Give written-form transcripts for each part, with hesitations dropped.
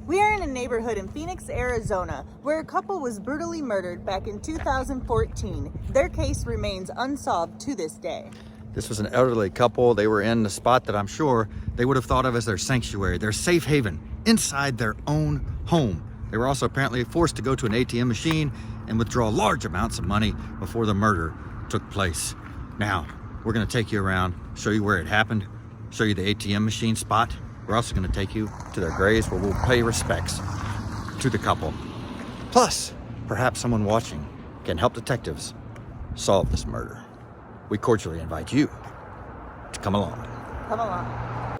We are in a neighborhood in Phoenix, Arizona, where a couple was brutally murdered back in 2014. Their case remains unsolved to this day. This was an elderly couple. They were in the spot that I'm sure they would have thought of as their sanctuary, their safe haven, inside their own home. They were also apparently forced to go to an ATM machine and withdraw large amounts of money before the murder took place. Now, we're gonna take you around, show you where it happened, show you the ATM machine spot. We're also gonna take you to their graves where we'll pay respects to the couple. Plus, perhaps someone watching can help detectives solve this murder. We cordially invite you to come along. Come along.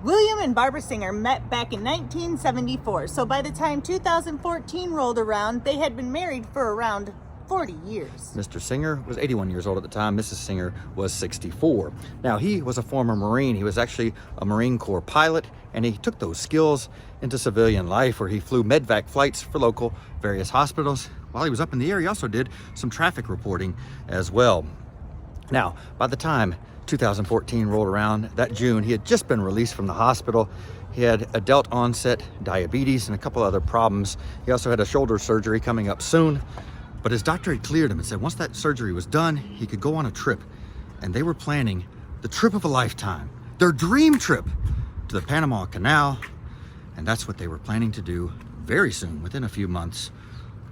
William and Barbara Singer met back in 1974, so by the time 2014 rolled around, they had been married for around 40 years. Mr. Singer was 81 years old at the time. Mrs. Singer was 64. Now, he was a former Marine. He was actually a Marine Corps pilot, and he took those skills into civilian life where he flew medvac flights for local various hospitals. While he was up in the air, he also did some traffic reporting as well. Now, by the time 2014 rolled around, that June, he had just been released from the hospital. He had adult onset diabetes and a couple other problems. He also had a shoulder surgery coming up soon. But his doctor had cleared him and said once that surgery was done, he could go on a trip. And they were planning the trip of a lifetime, their dream trip to the Panama Canal. And that's what they were planning to do very soon, within a few months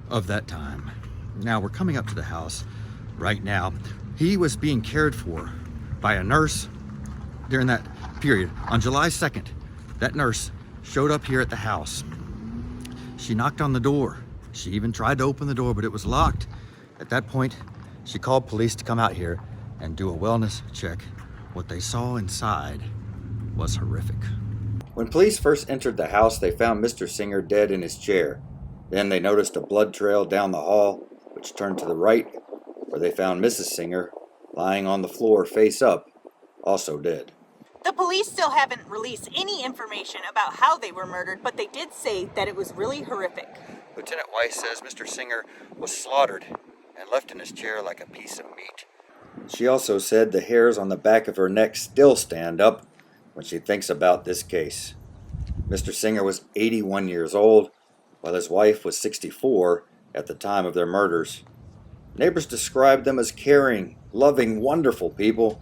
of that time. Now, we're coming up to the house right now. He was being cared for by a nurse during that period. On July 2nd, that nurse showed up here at the house. She knocked on the door. She even tried to open the door, but it was locked. At that point, she called police to come out here and do a wellness check. What they saw inside was horrific. When police first entered the house, they found Mr. Singer dead in his chair. Then they noticed a blood trail down the hall, which turned to the right, where they found Mrs. Singer lying on the floor face up, also dead. The police still haven't released any information about how they were murdered, but they did say that it was really horrific. Lieutenant Weiss says Mr. Singer was slaughtered and left in his chair like a piece of meat. She also said the hairs on the back of her neck still stand up when she thinks about this case. Mr. Singer was 81 years old, while his wife was 64 at the time of their murders. Neighbors described them as caring, loving, wonderful people.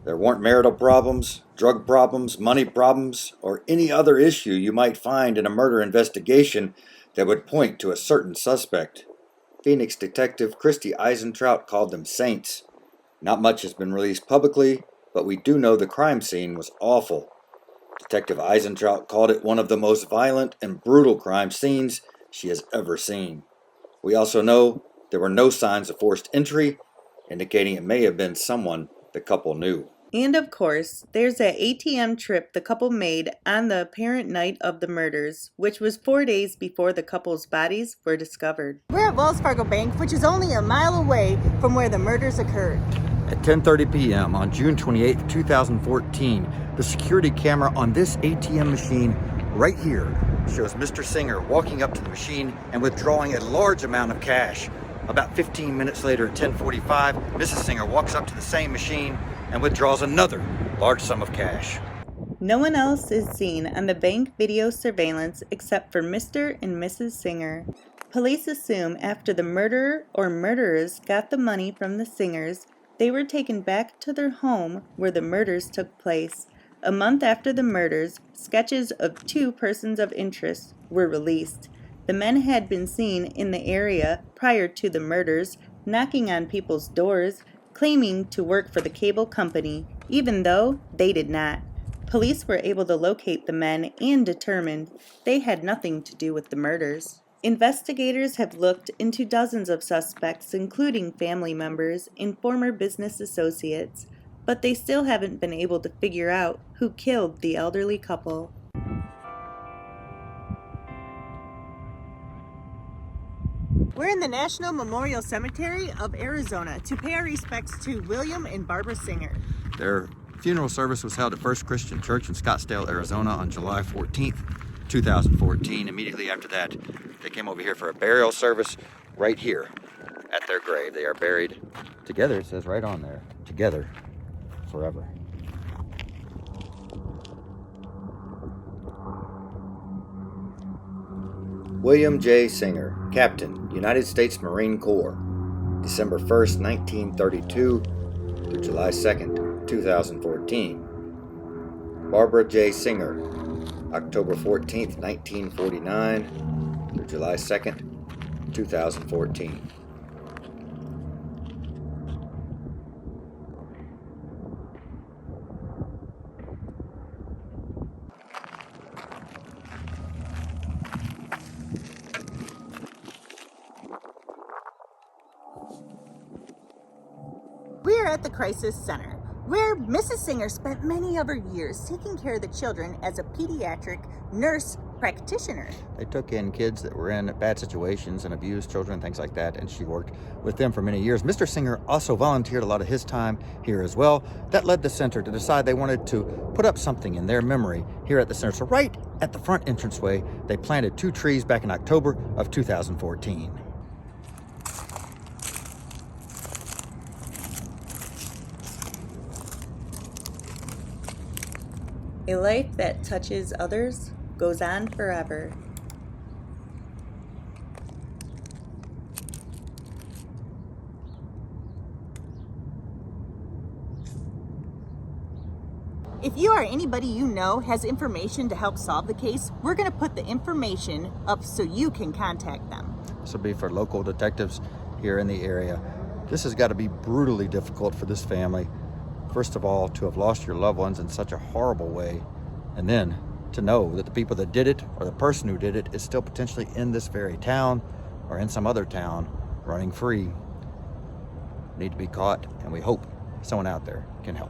There weren't marital problems, drug problems, money problems, or any other issue you might find in a murder investigation that would point to a certain suspect. Phoenix detective Christy Eisentraut called them saints. Not much has been released publicly, but we do know the crime scene was awful. Detective Eisentraut called it one of the most violent and brutal crime scenes she has ever seen. We also know there were no signs of forced entry, indicating it may have been someone the couple knew. And of course, there's that ATM trip the couple made on the apparent night of the murders, which was 4 days before the couple's bodies were discovered. We're at Wells Fargo Bank, which is only a mile away from where the murders occurred. At 10:30 p.m. on June 28, 2014, the security camera on this ATM machine right here shows Mr. Singer walking up to the machine and withdrawing a large amount of cash. About 15 minutes later at 10:45, Mrs. Singer walks up to the same machine and withdraws another large sum of cash. No one else is seen on the bank video surveillance except for Mr. and Mrs. Singer. Police assume after the murderer or murderers got the money from the Singers, they were taken back to their home where the murders took place. A month after the murders, sketches of 2 persons of interest were released. The men had been seen in the area prior to the murders, knocking on people's doors, claiming to work for the cable company, even though they did not. Police were able to locate the men and determined they had nothing to do with the murders. Investigators have looked into dozens of suspects, including family members and former business associates, but they still haven't been able to figure out who killed the elderly couple. We're in the National Memorial Cemetery of Arizona to pay our respects to William and Barbara Singer. Their funeral service was held at First Christian Church in Scottsdale, Arizona on July 14th, 2014. Immediately after that, they came over here for a burial service right here at their grave. They are buried together, it says right on there, together forever. William J. Singer, Captain, United States Marine Corps, December 1st, 1932 through July 2nd, 2014. Barbara J. Singer, October 14th, 1949 through July 2nd, 2014. We're at the Crisis Center, where Mrs. Singer spent many of her years taking care of the children as a pediatric nurse practitioner. They took in kids that were in bad situations and abused children, things like that, and she worked with them for many years. Mr. Singer also volunteered a lot of his time here as well. That led the center to decide they wanted to put up something in their memory here at the center. So right at the front entranceway, they planted 2 trees back in October of 2014. A life that touches others goes on forever. If you or anybody you know has information to help solve the case, we're going to put the information up so you can contact them. This will be for local detectives here in the area. This has got to be brutally difficult for this family. First of all, to have lost your loved ones in such a horrible way, and then to know that the people that did it, or the person who did it, is still potentially in this very town or in some other town running free. Need to be caught, and we hope someone out there can help.